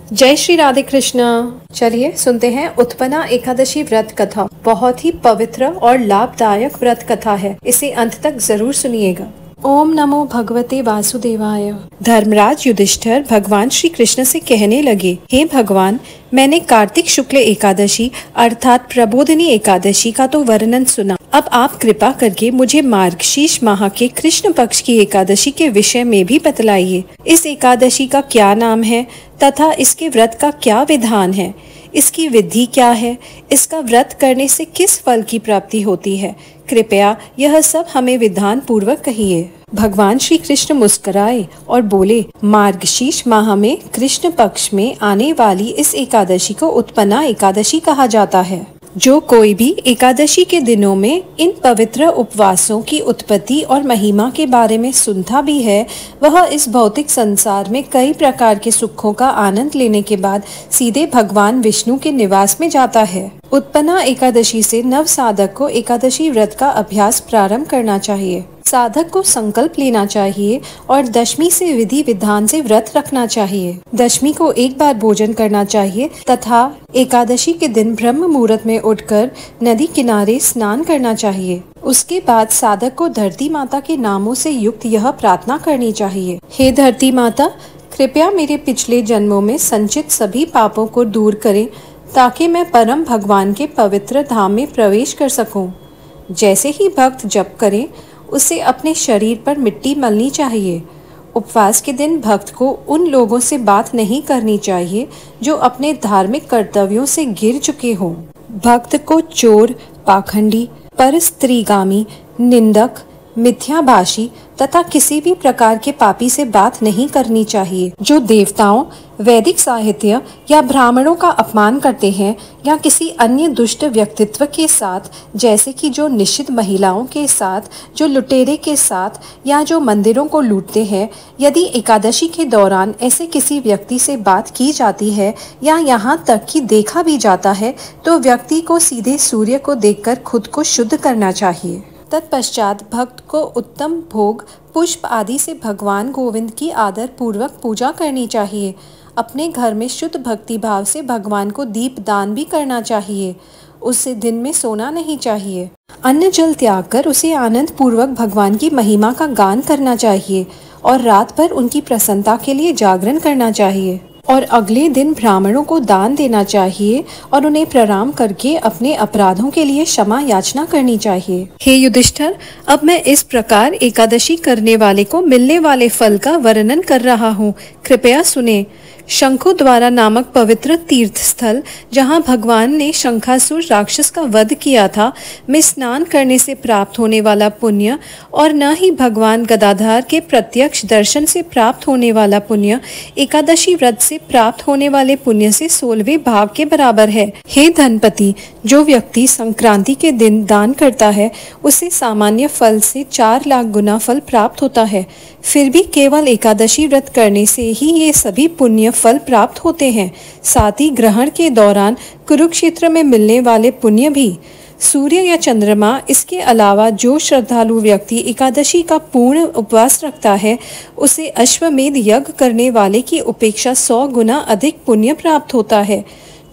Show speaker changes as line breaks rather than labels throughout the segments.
जय श्री राधे कृष्णा। चलिए सुनते हैं उत्पन्ना एकादशी व्रत कथा। बहुत ही पवित्र और लाभदायक व्रत कथा है, इसे अंत तक जरूर सुनिएगा। ओम नमो भगवते वासुदेवाय। धर्मराज युधिष्ठिर भगवान श्री कृष्ण से कहने लगे, हे भगवान, मैंने कार्तिक शुक्ल एकादशी अर्थात प्रबोधिनी एकादशी का तो वर्णन सुना। अब आप कृपा करके मुझे मार्गशीर्ष माह के कृष्ण पक्ष की एकादशी के विषय में भी बतलाइए। इस एकादशी का क्या नाम है तथा इसके व्रत का क्या विधान है, इसकी विधि क्या है, इसका व्रत करने से किस फल की प्राप्ति होती है। कृपया यह सब हमें विधान पूर्वक कहिए। भगवान श्री कृष्ण मुस्कुराए और बोले, मार्गशीर्ष माह में कृष्ण पक्ष में आने वाली इस एकादशी को उत्पन्ना एकादशी कहा जाता है। जो कोई भी एकादशी के दिनों में इन पवित्र उपवासों की उत्पत्ति और महिमा के बारे में सुनता भी है, वह इस भौतिक संसार में कई प्रकार के सुखों का आनंद लेने के बाद सीधे भगवान विष्णु के निवास में जाता है। उत्पन्ना एकादशी से नव साधक को एकादशी व्रत का अभ्यास प्रारंभ करना चाहिए। साधक को संकल्प लेना चाहिए और दशमी से विधि विधान से व्रत रखना चाहिए। दशमी को एक बार भोजन करना चाहिए तथा एकादशी के दिन ब्रह्म मुहूर्त में उठकर नदी किनारे स्नान करना चाहिए। उसके बाद साधक को धरती माता के नामों से युक्त यह प्रार्थना करनी चाहिए, हे धरती माता, कृपया मेरे पिछले जन्मों में संचित सभी पापों को दूर करें ताकि मैं परम भगवान के पवित्र धाम में प्रवेश कर सकूं। जैसे ही भक्त जप करे उसे अपने शरीर पर मिट्टी मलनी चाहिए। उपवास के दिन भक्त को उन लोगों से बात नहीं करनी चाहिए जो अपने धार्मिक कर्तव्यों से गिर चुके हों। भक्त को चोर, पाखंडी, परस्त्रीगामी, निंदक, मिथ्याभाषी तथा किसी भी प्रकार के पापी से बात नहीं करनी चाहिए। जो देवताओं, वैदिक साहित्य या ब्राह्मणों का अपमान करते हैं या किसी अन्य दुष्ट व्यक्तित्व के साथ, जैसे कि जो निषिद्ध महिलाओं के साथ, जो लुटेरे के साथ या जो मंदिरों को लूटते हैं, यदि एकादशी के दौरान ऐसे किसी व्यक्ति से बात की जाती है या यहाँ तक कि देखा भी जाता है, तो व्यक्ति को सीधे सूर्य को देखकर खुद को शुद्ध करना चाहिए। तत्पश्चात भक्त को उत्तम भोग, पुष्प आदि से भगवान गोविंद की आदर पूर्वक पूजा करनी चाहिए। अपने घर में शुद्ध भक्ति भाव से भगवान को दीप दान भी करना चाहिए। उसे दिन में सोना नहीं चाहिए। अन्न जल त्याग कर उसे आनंद पूर्वक भगवान की महिमा का गान करना चाहिए और रात भर उनकी प्रसन्नता के लिए जागरण करना चाहिए। और अगले दिन ब्राह्मणों को दान देना चाहिए और उन्हें प्रणाम करके अपने अपराधों के लिए क्षमा याचना करनी चाहिए। हे युधिष्ठिर, अब मैं इस प्रकार एकादशी करने वाले को मिलने वाले फल का वर्णन कर रहा हूँ, कृपया सुने। शंखुद्वारा नामक पवित्र तीर्थ स्थल, जहाँ भगवान ने शंखासुर राक्षस का वध किया था, में स्नान करने से प्राप्त होने वाला पुण्य और न ही भगवान गदाधर के प्रत्यक्ष दर्शन से प्राप्त होने वाला पुण्य एकादशी व्रत से प्राप्त होने वाले पुण्य से 16वें भाग के बराबर है। हे धनपति, जो व्यक्ति संक्रांति के दिन दान करता है उसे सामान्य फल से 4 लाख गुना फल प्राप्त होता है। फिर भी केवल एकादशी व्रत करने से ही ये सभी पुण्य फल प्राप्त होते हैं। साथ ही ग्रहण के दौरान कुरुक्षेत्र में मिलने वाले पुण्य भी। सूर्य या चंद्रमा, इसके अलावा जो श्रद्धालु व्यक्ति एकादशी का पूर्ण उपवास रखता है उसे अश्वमेध यज्ञ करने वाले की अपेक्षा 100 गुना अधिक पुण्य प्राप्त होता है।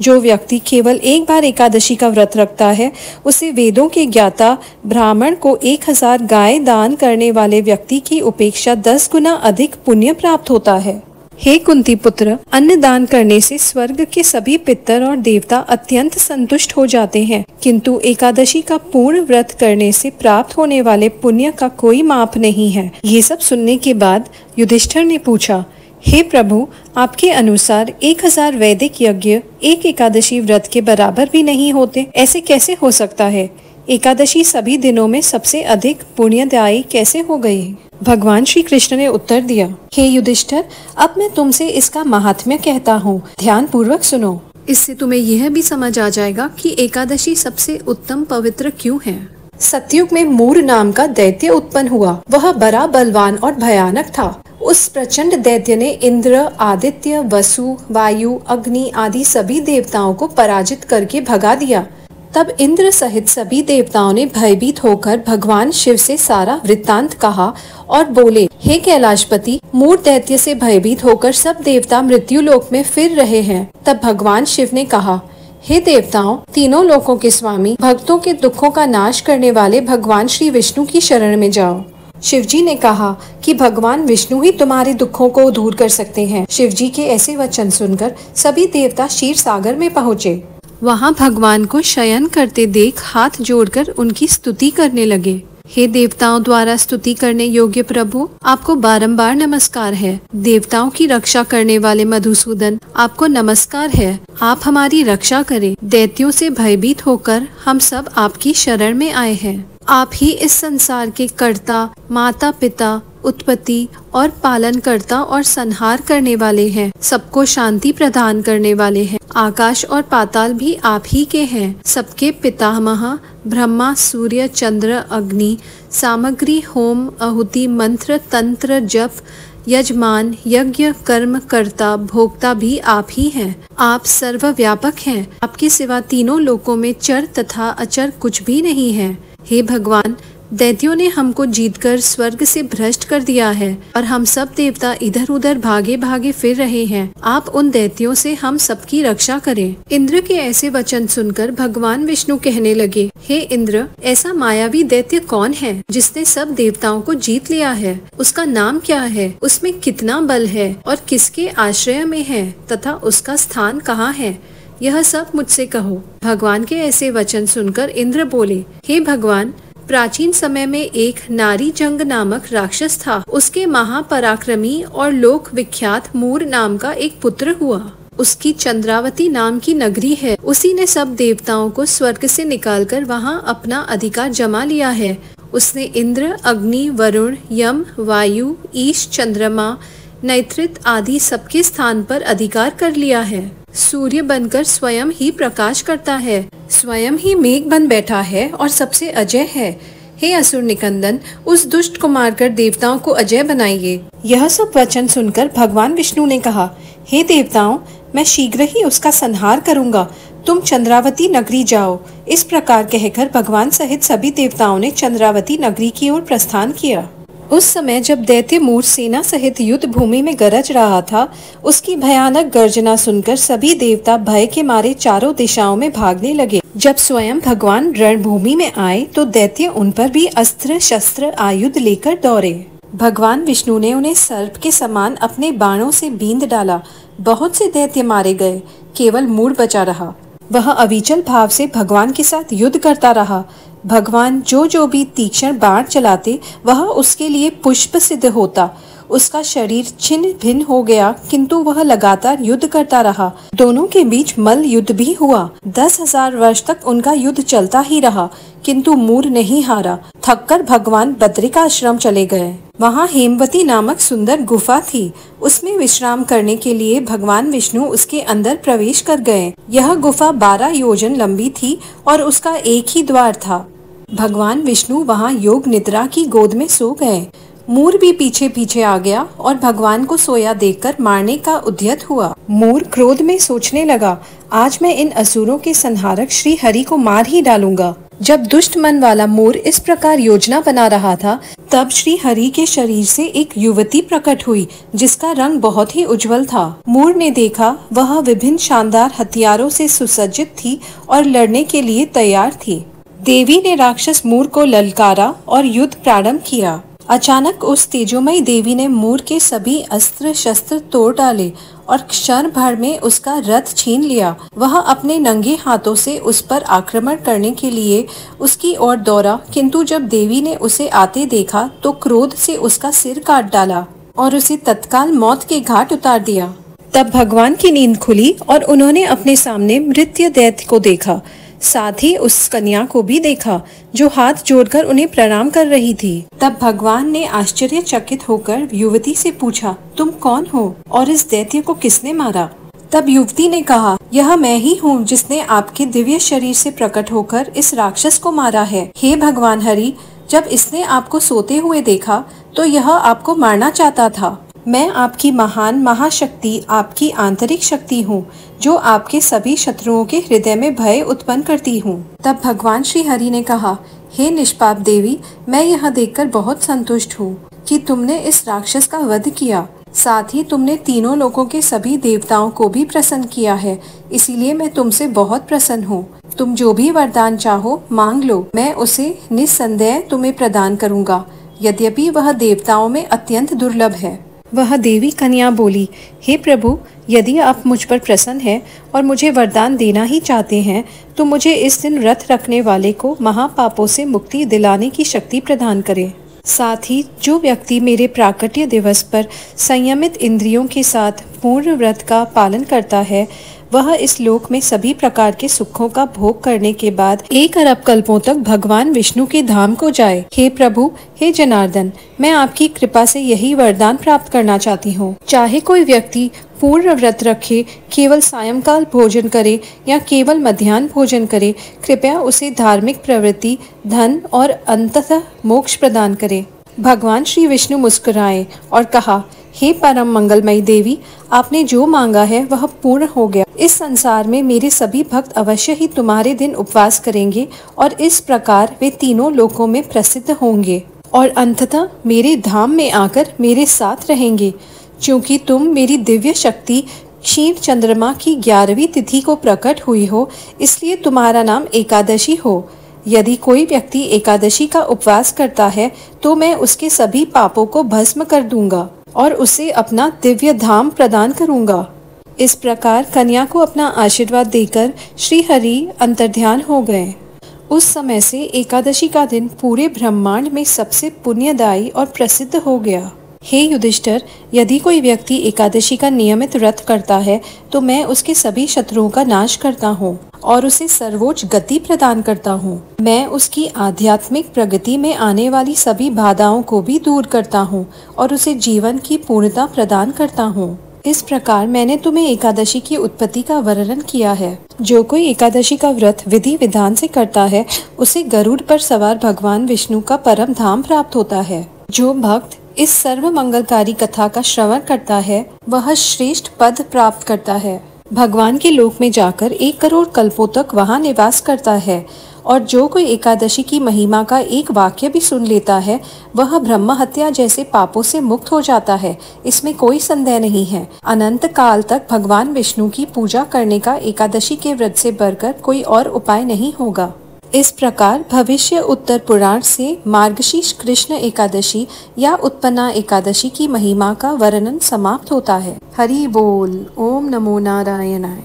जो व्यक्ति केवल एक बार एकादशी का व्रत रखता है उसे वेदों के ज्ञाता ब्राह्मण को 1000 गाय दान करने वाले व्यक्ति की अपेक्षा 10 गुना अधिक पुण्य प्राप्त होता है। हे कुंती पुत्र, अन्न दान करने से स्वर्ग के सभी पितर और देवता अत्यंत संतुष्ट हो जाते हैं, किंतु एकादशी का पूर्ण व्रत करने से प्राप्त होने वाले पुण्य का कोई माप नहीं है। ये सब सुनने के बाद युधिष्ठिर ने पूछा, हे प्रभु, आपके अनुसार 1000 वैदिक यज्ञ एक एकादशी व्रत के बराबर भी नहीं होते, ऐसे कैसे हो सकता है? एकादशी सभी दिनों में सबसे अधिक पुण्यदायी कैसे हो गई? भगवान श्री कृष्ण ने उत्तर दिया, हे युधिष्ठिर, अब मैं तुमसे इसका महात्म्य कहता हूँ, ध्यान पूर्वक सुनो। इससे तुम्हें यह भी समझ आ जाएगा कि एकादशी सबसे उत्तम पवित्र क्यों है। सतयुग में मूर नाम का दैत्य उत्पन्न हुआ। वह बड़ा बलवान और भयानक था। उस प्रचंड दैत्य ने इंद्र, आदित्य, वसु, वायु, अग्नि आदि सभी देवताओं को पराजित करके भगा दिया। तब इंद्र सहित सभी देवताओं ने भयभीत होकर भगवान शिव से सारा वृत्तांत कहा और बोले, हे कैलाशपति, मूढ़ दैत्य से भयभीत होकर सब देवता मृत्यु लोक में फिर रहे हैं। तब भगवान शिव ने कहा, हे देवताओं, तीनों लोकों के स्वामी, भक्तों के दुखों का नाश करने वाले भगवान श्री विष्णु की शरण में जाओ। शिवजी ने कहा कि भगवान विष्णु ही तुम्हारे दुखों को दूर कर सकते हैं। शिवजी के ऐसे वचन सुनकर सभी देवता क्षीर सागर में पहुँचे। वहाँ भगवान को शयन करते देख हाथ जोड़कर उनकी स्तुति करने लगे। हे देवताओं द्वारा स्तुति करने योग्य प्रभु, आपको बारंबार नमस्कार है। देवताओं की रक्षा करने वाले मधुसूदन, आपको नमस्कार है। आप हमारी रक्षा करें। दैत्यों से भयभीत होकर हम सब आपकी शरण में आए हैं। आप ही इस संसार के कर्ता, माता पिता, उत्पत्ति और पालन करता और संहार करने वाले हैं। सबको शांति प्रदान करने वाले हैं। आकाश और पाताल भी आप ही के हैं। सबके पितामह ब्रह्मा, सूर्य, चंद्र, अग्नि, सामग्री, होम, आहुति, मंत्र, तंत्र, जप, यजमान, यज्ञ, कर्म, कर्ता, भोक्ता भी आप ही हैं। आप सर्वव्यापक हैं। आपके सिवा तीनों लोकों में चर तथा अचर कुछ भी नहीं है। हे भगवान, दैत्यों ने हमको जीतकर स्वर्ग से भ्रष्ट कर दिया है और हम सब देवता इधर उधर भागे भागे फिर रहे हैं। आप उन दैत्यों से हम सबकी रक्षा करें। इंद्र के ऐसे वचन सुनकर भगवान विष्णु कहने लगे, हे इंद्र, ऐसा मायावी दैत्य कौन है जिसने सब देवताओं को जीत लिया है? उसका नाम क्या है? उसमें कितना बल है और किसके आश्रय में है तथा उसका स्थान कहाँ है? यह सब मुझसे कहो। भगवान के ऐसे वचन सुनकर इंद्र बोले, हे भगवान, प्राचीन समय में एक नारी जंग नामक राक्षस था। उसके महापराक्रमी और लोक विख्यात मूर नाम का एक पुत्र हुआ। उसकी चंद्रावती नाम की नगरी है। उसी ने सब देवताओं को स्वर्ग से निकालकर वहां अपना अधिकार जमा लिया है। उसने इंद्र, अग्नि, वरुण, यम, वायु, ईश, चंद्रमा, नैत्रित आदि सबके स्थान पर अधिकार कर लिया है। सूर्य बनकर स्वयं ही प्रकाश करता है, स्वयं ही मेघ बन बैठा है और सबसे अजय है। हे असुर निकंदन, उस दुष्ट को मारकर देवताओं को अजय बनाइए। यह सब वचन सुनकर भगवान विष्णु ने कहा, हे देवताओं, मैं शीघ्र ही उसका संहार करूंगा। तुम चंद्रावती नगरी जाओ। इस प्रकार कहकर भगवान सहित सभी देवताओं ने चंद्रावती नगरी की ओर प्रस्थान किया। उस समय जब दैत्य मूर सेना सहित युद्ध भूमि में गरज रहा था, उसकी भयानक गर्जना सुनकर सभी देवता भय के मारे चारों दिशाओं में भागने लगे। जब स्वयं भगवान रणभूमि में आए तो दैत्य उन पर भी अस्त्र शस्त्र आयुध लेकर दौड़े। भगवान विष्णु ने उन्हें सर्प के समान अपने बाणों से बींध डाला। बहुत से दैत्य मारे गए, केवल मूर बचा रहा। वह अविचल भाव से भगवान के साथ युद्ध करता रहा। भगवान जो भी तीक्ष्ण बाण चलाते वह उसके लिए पुष्प सिद्ध होता। उसका शरीर छिन्न भिन्न हो गया, किंतु वह लगातार युद्ध करता रहा। दोनों के बीच मल्ल युद्ध भी हुआ। 10,000 वर्ष तक उनका युद्ध चलता ही रहा, किंतु मूर नहीं हारा। थककर भगवान बद्रिकाश्रम चले गए। वहाँ हेमवती नामक सुंदर गुफा थी। उसमें विश्राम करने के लिए भगवान विष्णु उसके अंदर प्रवेश कर गए। यह गुफा 12 योजन लंबी थी और उसका एक ही द्वार था। भगवान विष्णु वहाँ योग निद्रा की गोद में सो गए। मूर भी पीछे पीछे आ गया और भगवान को सोया देखकर मारने का उद्यत हुआ। मूर क्रोध में सोचने लगा, आज मैं इन असुरों के संहारक श्री हरि को मार ही डालूंगा। जब दुष्ट मन वाला मूर इस प्रकार योजना बना रहा था, तब श्री हरि के शरीर से एक युवती प्रकट हुई जिसका रंग बहुत ही उज्जवल था। मूर ने देखा वह विभिन्न शानदार हथियारों से सुसज्जित थी और लड़ने के लिए तैयार थी। देवी ने राक्षस मूर को ललकारा और युद्ध प्रारंभ किया। अचानक उस तेजोमयी देवी ने मूर के सभी अस्त्र शस्त्र तोड़ डाले और क्षण भर में उसका रथ छीन लिया। वह अपने नंगे हाथों से उस पर आक्रमण करने के लिए उसकी ओर दौड़ा, किंतु जब देवी ने उसे आते देखा तो क्रोध से उसका सिर काट डाला और उसे तत्काल मौत के घाट उतार दिया। तब भगवान की नींद खुली और उन्होंने अपने सामने मृत्यु दैत्य को देखा। साथ ही उस कन्या को भी देखा जो हाथ जोड़कर उन्हें प्रणाम कर रही थी। तब भगवान ने आश्चर्यचकित होकर युवती से पूछा, तुम कौन हो और इस दैत्य को किसने मारा? तब युवती ने कहा, यह मैं ही हूँ जिसने आपके दिव्य शरीर से प्रकट होकर इस राक्षस को मारा है। हे भगवान हरि, जब इसने आपको सोते हुए देखा तो यह आपको मारना चाहता था। मैं आपकी महान महाशक्ति, आपकी आंतरिक शक्ति हूँ, जो आपके सभी शत्रुओं के हृदय में भय उत्पन्न करती हूँ। तब भगवान श्री हरि ने कहा, हे निष्पाप देवी, मैं यह देखकर बहुत संतुष्ट हूँ कि तुमने इस राक्षस का वध किया। साथ ही तुमने तीनों लोकों के सभी देवताओं को भी प्रसन्न किया है, इसीलिए मैं तुमसे बहुत प्रसन्न हूँ। तुम जो भी वरदान चाहो मांग लो, मैं उसे निस्संदेह तुम्हें प्रदान करूँगा, यद्यपि वह देवताओं में अत्यंत दुर्लभ है। वह देवी कन्या बोली, हे प्रभु, यदि आप मुझ पर प्रसन्न हैं और मुझे वरदान देना ही चाहते हैं, तो मुझे इस दिन व्रत रखने वाले को महापापों से मुक्ति दिलाने की शक्ति प्रदान करें। साथ ही जो व्यक्ति मेरे प्राकट्य दिवस पर संयमित इंद्रियों के साथ पूर्ण व्रत का पालन करता है, वह इस लोक में सभी प्रकार के सुखों का भोग करने के बाद 1 अरब कल्पों तक भगवान विष्णु के धाम को जाए। हे प्रभु, हे जनार्दन, मैं आपकी कृपा से यही वरदान प्राप्त करना चाहती हूँ। चाहे कोई व्यक्ति पूर्ण व्रत रखे, केवल सायंकाल भोजन करे या केवल मध्याह्न भोजन करे, कृपया उसे धार्मिक प्रवृत्ति, धन और अंततः मोक्ष प्रदान करे। भगवान श्री विष्णु मुस्कुराए और कहा, हे परम मंगलमयी देवी, आपने जो मांगा है वह पूर्ण हो गया। इस संसार में मेरे सभी भक्त अवश्य ही तुम्हारे दिन उपवास करेंगे और इस प्रकार वे तीनों लोकों में प्रसिद्ध होंगे और अंततः मेरे धाम में आकर मेरे साथ रहेंगे। क्योंकि तुम मेरी दिव्य शक्ति क्षीर चंद्रमा की 11वीं तिथि को प्रकट हुई हो, इसलिए तुम्हारा नाम एकादशी हो। यदि कोई व्यक्ति एकादशी का उपवास करता है तो मैं उसके सभी पापों को भस्म कर दूंगा और उसे अपना दिव्य धाम प्रदान करूंगा। इस प्रकार कन्या को अपना आशीर्वाद देकर श्री हरि अंतर्ध्यान हो गए। उस समय से एकादशी का दिन पूरे ब्रह्मांड में सबसे पुण्यदायी और प्रसिद्ध हो गया। हे युधिष्ठिर, यदि कोई व्यक्ति एकादशी का नियमित व्रत करता है तो मैं उसके सभी शत्रुओं का नाश करता हूँ और उसे सर्वोच्च गति प्रदान करता हूँ। मैं उसकी आध्यात्मिक प्रगति में आने वाली सभी बाधाओं को भी दूर करता हूँ और उसे जीवन की पूर्णता प्रदान करता हूँ। इस प्रकार मैंने तुम्हें एकादशी की उत्पत्ति का वर्णन किया है। जो कोई एकादशी का व्रत विधि विधान से करता है, उसे गरुड़ पर सवार भगवान विष्णु का परम धाम प्राप्त होता है। जो भक्त इस सर्व मंगलकारी कथा का श्रवण करता है, वह श्रेष्ठ पद प्राप्त करता है। भगवान के लोक में जाकर 1 करोड़ कल्पों तक वहाँ निवास करता है। और जो कोई एकादशी की महिमा का एक वाक्य भी सुन लेता है, वह ब्रह्म हत्या जैसे पापों से मुक्त हो जाता है। इसमें कोई संदेह नहीं है। अनंत काल तक भगवान विष्णु की पूजा करने का एकादशी के व्रत से बढ़कर कोई और उपाय नहीं होगा। इस प्रकार भविष्य उत्तर पुराण से मार्गशीर्ष कृष्ण एकादशी या उत्पन्ना एकादशी की महिमा का वर्णन समाप्त होता है। हरि बोल। ओम नमो नारायणाय।